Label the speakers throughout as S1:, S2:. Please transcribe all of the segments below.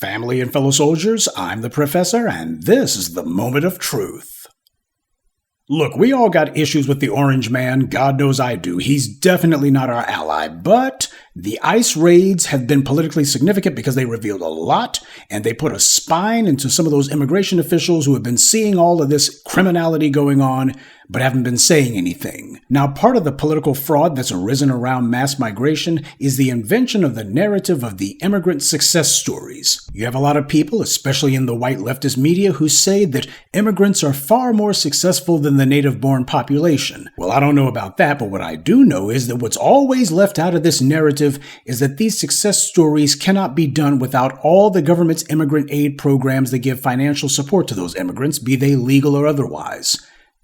S1: Family and fellow soldiers, I'm the Professor, and this is the Moment of Truth. Look, we all got issues with the Orange Man, God knows I do. He's definitely not our ally, but the ICE raids have been politically significant because they revealed a lot, and they put a spine into some of those immigration officials who have been seeing all of this criminality going on, but haven't been saying anything. Now, part of the political fraud that's arisen around mass migration is the invention of the narrative of the immigrant success stories. You have a lot of people, especially in the white leftist media, who say that immigrants are far more successful than the native-born population. Well, I don't know about that, but what I do know is that what's always left out of this narrative is that these success stories cannot be done without all the government's immigrant aid programs that give financial support to those immigrants, be they legal or otherwise.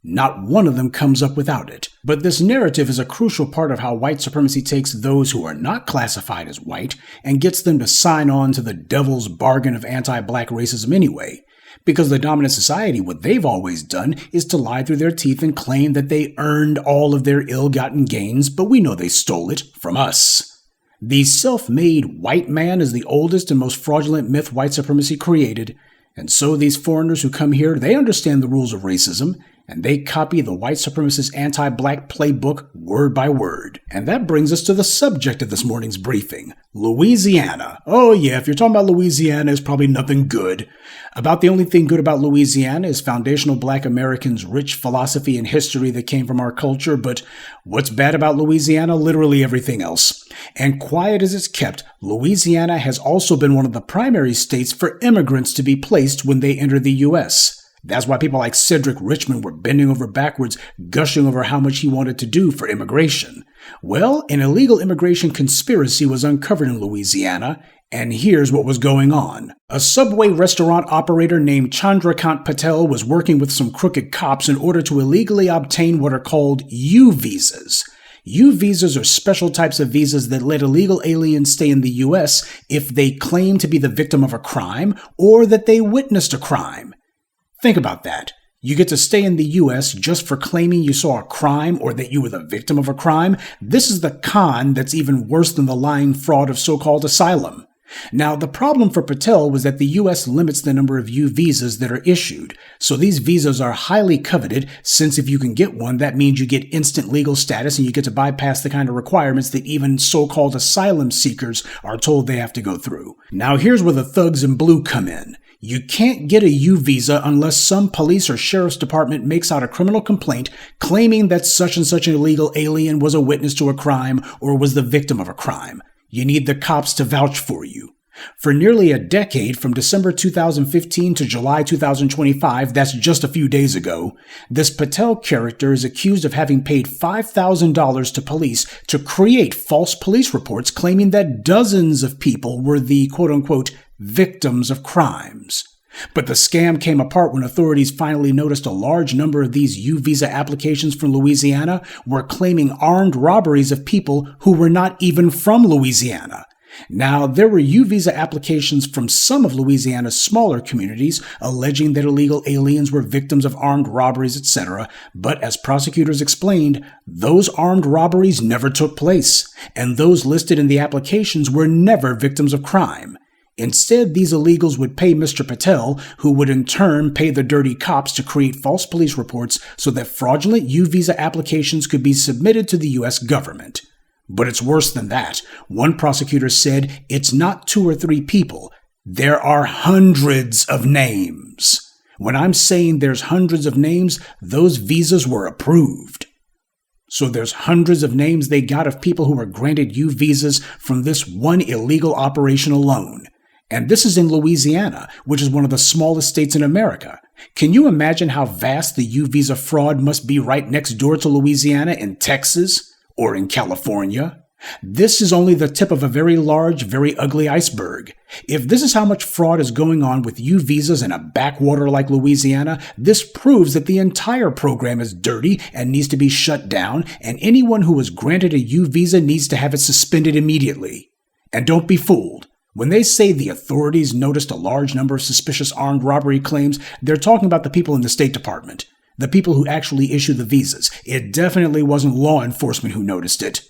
S1: Not one of them comes up without it. But this narrative is a crucial part of how white supremacy takes those who are not classified as white and gets them to sign on to the devil's bargain of anti-black racism anyway. Because the dominant society, what they've always done is to lie through their teeth and claim that they earned all of their ill-gotten gains, but we know they stole it from us. The self-made white man is the oldest and most fraudulent myth white supremacy created, and so these foreigners who come here, they understand the rules of racism, and they copy the white supremacist anti-black playbook word by word. And that brings us to the subject of this morning's briefing, Louisiana. Oh yeah, if you're talking about Louisiana, it's probably nothing good. About the only thing good about Louisiana is foundational black Americans' rich philosophy and history that came from our culture, but what's bad about Louisiana? Literally everything else. And quiet as it's kept, Louisiana has also been one of the primary states for immigrants to be placed when they enter the U.S. That's why people like Cedric Richmond were bending over backwards, gushing over how much he wanted to do for immigration. Well, an illegal immigration conspiracy was uncovered in Louisiana, and here's what was going on. A Subway restaurant operator named Chandrakant Patel was working with some crooked cops in order to illegally obtain what are called U visas. U visas are special types of visas that let illegal aliens stay in the U.S. if they claim to be the victim of a crime or that they witnessed a crime. Think about that. You get to stay in the U.S. just for claiming you saw a crime or that you were the victim of a crime. This is the con that's even worse than the lying fraud of so-called asylum. Now, the problem for Patel was that the U.S. limits the number of U visas that are issued. So these visas are highly coveted, since if you can get one, that means you get instant legal status and you get to bypass the kind of requirements that even so-called asylum seekers are told they have to go through. Now, here's where the thugs in blue come in. You can't get a U visa unless some police or sheriff's department makes out a criminal complaint claiming that such and such an illegal alien was a witness to a crime or was the victim of a crime. You need the cops to vouch for you. For nearly a decade, from December 2015 to July 2025, that's just a few days ago, this Patel character is accused of having paid $5,000 to police to create false police reports claiming that dozens of people were the quote-unquote victims of crimes. But the scam came apart when authorities finally noticed a large number of these U-visa applications from Louisiana were claiming armed robberies of people who were not even from Louisiana. Now, there were U-visa applications from some of Louisiana's smaller communities alleging that illegal aliens were victims of armed robberies, etc., but as prosecutors explained, those armed robberies never took place, and those listed in the applications were never victims of crime. Instead, these illegals would pay Mr. Patel, who would in turn pay the dirty cops to create false police reports so that fraudulent U-visa applications could be submitted to the U.S. government. But it's worse than that. One prosecutor said it's not 2 or 3 people. There are hundreds of names. When I'm saying there's hundreds of names, those visas were approved. So there's hundreds of names they got of people who were granted U visas from this one illegal operation alone. And this is in Louisiana, which is one of the smallest states in America. Can you imagine how vast the U-visa fraud must be right next door to Louisiana in Texas or in California? This is only the tip of a very large, very ugly iceberg. If this is how much fraud is going on with U-visas in a backwater like Louisiana, this proves that the entire program is dirty and needs to be shut down, and anyone who was granted a U-visa needs to have it suspended immediately. And don't be fooled. When they say the authorities noticed a large number of suspicious armed robbery claims, they're talking about the people in the State Department, the people who actually issue the visas. It definitely wasn't law enforcement who noticed it.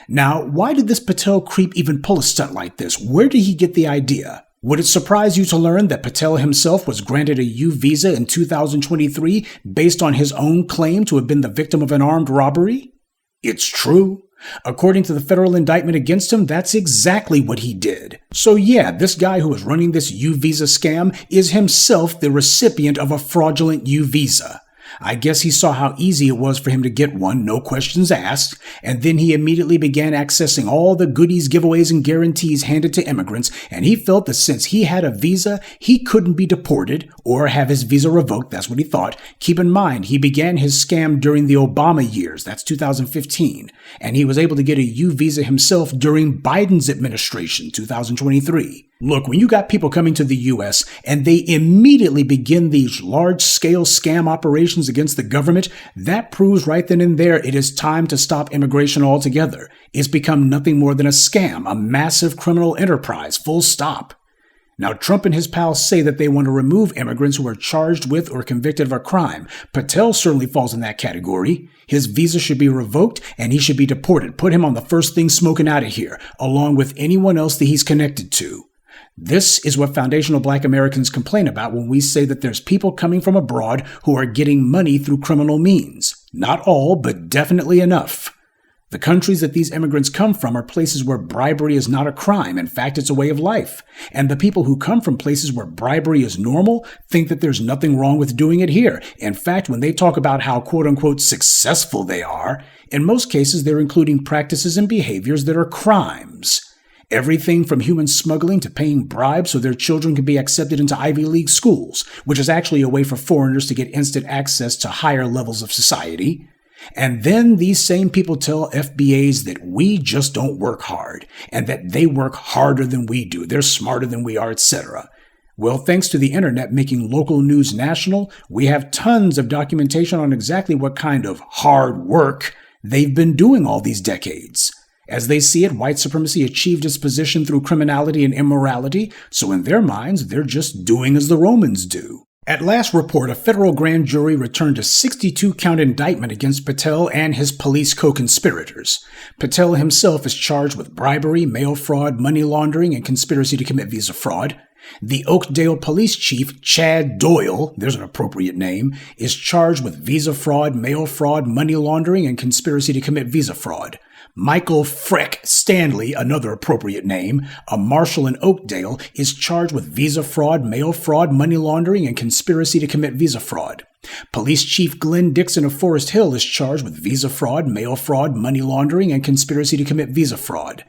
S1: Now, why did this Patel creep even pull a stunt like this? Where did he get the idea? Would it surprise you to learn that Patel himself was granted a U visa in 2023 based on his own claim to have been the victim of an armed robbery? It's true. According to the federal indictment against him, that's exactly what he did. So yeah, this guy who is running this U visa scam is himself the recipient of a fraudulent U visa. I guess he saw how easy it was for him to get one, no questions asked, and then he immediately began accessing all the goodies, giveaways, and guarantees handed to immigrants, and he felt that since he had a visa, he couldn't be deported or have his visa revoked. That's what he thought. Keep in mind, he began his scam during the Obama years. That's 2015. And he was able to get a U visa himself during Biden's administration, 2023. Look, when you got people coming to the U.S. and they immediately begin these large-scale scam operations against the government, that proves right then and there it is time to stop immigration altogether. It's become nothing more than a scam, a massive criminal enterprise, full stop. Now, Trump and his pals say that they want to remove immigrants who are charged with or convicted of a crime. Patel certainly falls in that category. His visa should be revoked and he should be deported. Put him on the first thing smoking out of here, along with anyone else that he's connected to. This is what foundational Black Americans complain about when we say that there's people coming from abroad who are getting money through criminal means. Not all, but definitely enough. The countries that these immigrants come from are places where bribery is not a crime. In fact, it's a way of life. And the people who come from places where bribery is normal think that there's nothing wrong with doing it here. In fact, when they talk about how quote-unquote successful they are, in most cases they're including practices and behaviors that are crimes. Everything from human smuggling to paying bribes so their children can be accepted into Ivy League schools, which is actually a way for foreigners to get instant access to higher levels of society. And then these same people tell FBAs that we just don't work hard, and that they work harder than we do, they're smarter than we are, etc. Well, thanks to the internet making local news national, we have tons of documentation on exactly what kind of hard work they've been doing all these decades. As they see it, white supremacy achieved its position through criminality and immorality, so in their minds, they're just doing as the Romans do. At last report, a federal grand jury returned a 62-count indictment against Patel and his police co-conspirators. Patel himself is charged with bribery, mail fraud, money laundering, and conspiracy to commit visa fraud. The Oakdale police chief, Chad Doyle, there's an appropriate name, is charged with visa fraud, mail fraud, money laundering, and conspiracy to commit visa fraud. Michael Freck Stanley, another appropriate name, a marshal in Oakdale, is charged with visa fraud, mail fraud, money laundering, and conspiracy to commit visa fraud. Police Chief Glenn Dixon of Forest Hill is charged with visa fraud, mail fraud, money laundering, and conspiracy to commit visa fraud.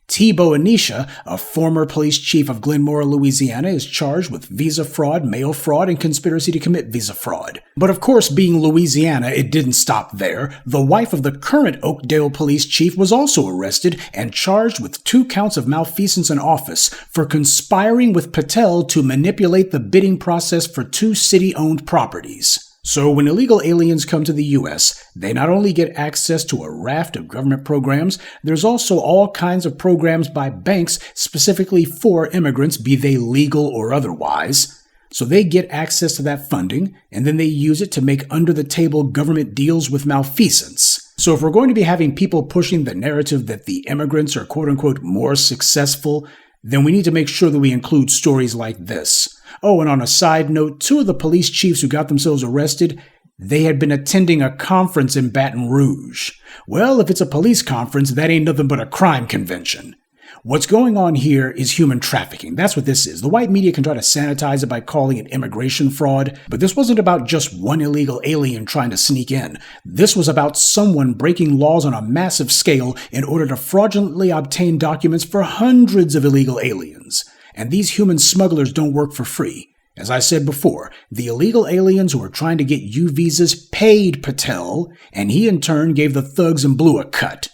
S1: Tebow Anisha, a former police chief of Glenmora, Louisiana, is charged with visa fraud, mail fraud, and conspiracy to commit visa fraud. But of course, being Louisiana, it didn't stop there. The wife of the current Oakdale police chief was also arrested and charged with 2 counts of malfeasance in office for conspiring with Patel to manipulate the bidding process for 2 city-owned properties. So when illegal aliens come to the U.S., they not only get access to a raft of government programs, there's also all kinds of programs by banks specifically for immigrants, be they legal or otherwise. So they get access to that funding, and then they use it to make under-the-table government deals with malfeasance. So if we're going to be having people pushing the narrative that the immigrants are quote-unquote more successful, then we need to make sure that we include stories like this. Oh, and on a side note, 2 of the police chiefs who got themselves arrested, they had been attending a conference in Baton Rouge. Well, if it's a police conference, that ain't nothing but a crime convention. What's going on here is human trafficking. That's what this is. The white media can try to sanitize it by calling it immigration fraud, but this wasn't about just one illegal alien trying to sneak in. This was about someone breaking laws on a massive scale in order to fraudulently obtain documents for hundreds of illegal aliens. And these human smugglers don't work for free. As I said before, the illegal aliens who were trying to get U visas paid Patel, and he in turn gave the thugs in blue a cut.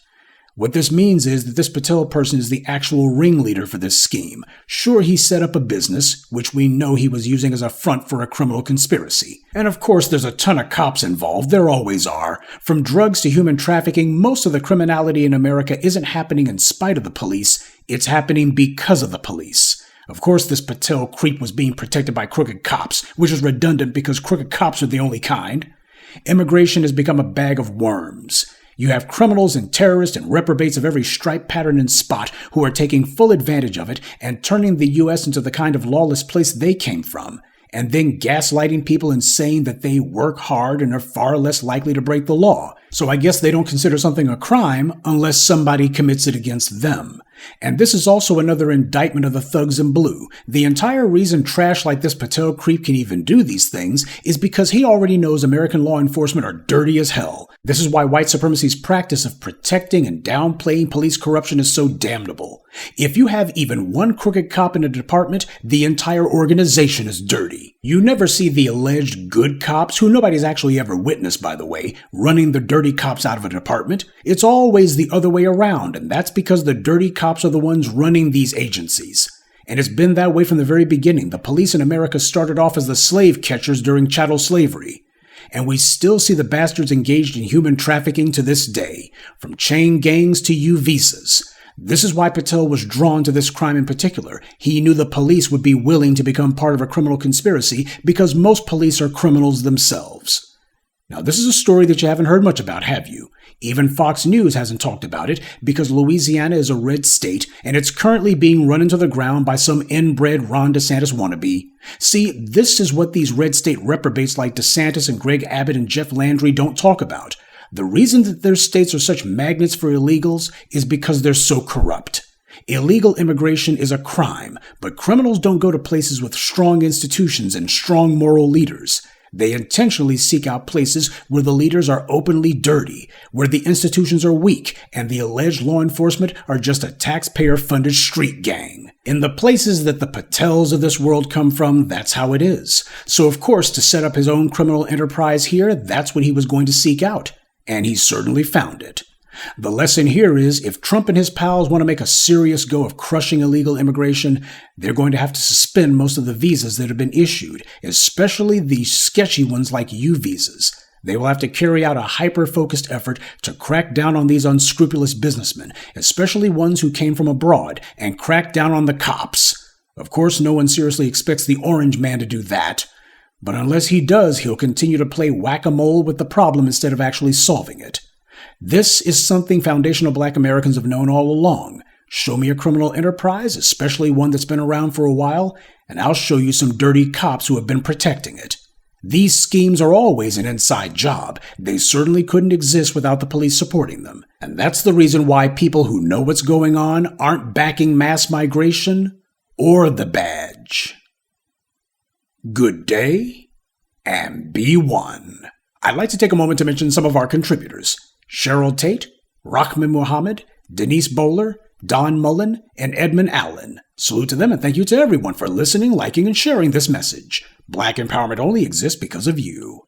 S1: What this means is that this Patel person is the actual ringleader for this scheme. Sure, he set up a business, which we know he was using as a front for a criminal conspiracy. And of course, there's a ton of cops involved. There always are. From drugs to human trafficking, most of the criminality in America isn't happening in spite of the police. It's happening because of the police. Of course, this Patel creep was being protected by crooked cops, which is redundant because crooked cops are the only kind. Immigration has become a bag of worms. You have criminals and terrorists and reprobates of every stripe, pattern, and spot who are taking full advantage of it and turning the U.S. into the kind of lawless place they came from, and then gaslighting people and saying that they work hard and are far less likely to break the law. So I guess they don't consider something a crime unless somebody commits it against them. And this is also another indictment of the thugs in blue. The entire reason trash like this Patel creep can even do these things is because he already knows American law enforcement are dirty as hell. This is why white supremacy's practice of protecting and downplaying police corruption is so damnable. If you have even one crooked cop in a department, the entire organization is dirty. You never see the alleged good cops, who nobody's actually ever witnessed, by the way, running the dirty cops out of a department. It's always the other way around, and that's because the dirty cops are the ones running these agencies. And it's been that way from the very beginning. The police in America started off as the slave catchers during chattel slavery. And we still see the bastards engaged in human trafficking to this day, from chain gangs to U-visas. This is why Patel was drawn to this crime in particular. He knew the police would be willing to become part of a criminal conspiracy because most police are criminals themselves. Now, this is a story that you haven't heard much about, have you? Even Fox News hasn't talked about it because Louisiana is a red state and it's currently being run into the ground by some inbred Ron DeSantis wannabe. See, this is what these red state reprobates like DeSantis and Greg Abbott and Jeff Landry don't talk about. The reason that their states are such magnets for illegals is because they're so corrupt. Illegal immigration is a crime, but criminals don't go to places with strong institutions and strong moral leaders. They intentionally seek out places where the leaders are openly dirty, where the institutions are weak, and the alleged law enforcement are just a taxpayer-funded street gang. In the places that the Patels of this world come from, that's how it is. So of course, to set up his own criminal enterprise here, that's what he was going to seek out. And he certainly found it. The lesson here is, if Trump and his pals want to make a serious go of crushing illegal immigration, they're going to have to suspend most of the visas that have been issued, especially the sketchy ones like U visas. They will have to carry out a hyper-focused effort to crack down on these unscrupulous businessmen, especially ones who came from abroad, and crack down on the cops. Of course, no one seriously expects the Orange Man to do that. But unless he does, he'll continue to play whack-a-mole with the problem instead of actually solving it. This is something foundational Black Americans have known all along. Show me a criminal enterprise, especially one that's been around for a while, and I'll show you some dirty cops who have been protecting it. These schemes are always an inside job. They certainly couldn't exist without the police supporting them. And that's the reason why people who know what's going on aren't backing mass migration or the badge. Good day, and be one. I'd like to take a moment to mention some of our contributors. Cheryl Tate, Rahman Muhammad, Denise Bowler, Don Mullen, and Edmund Allen. Salute to them and thank you to everyone for listening, liking, and sharing this message. Black empowerment only exists because of you.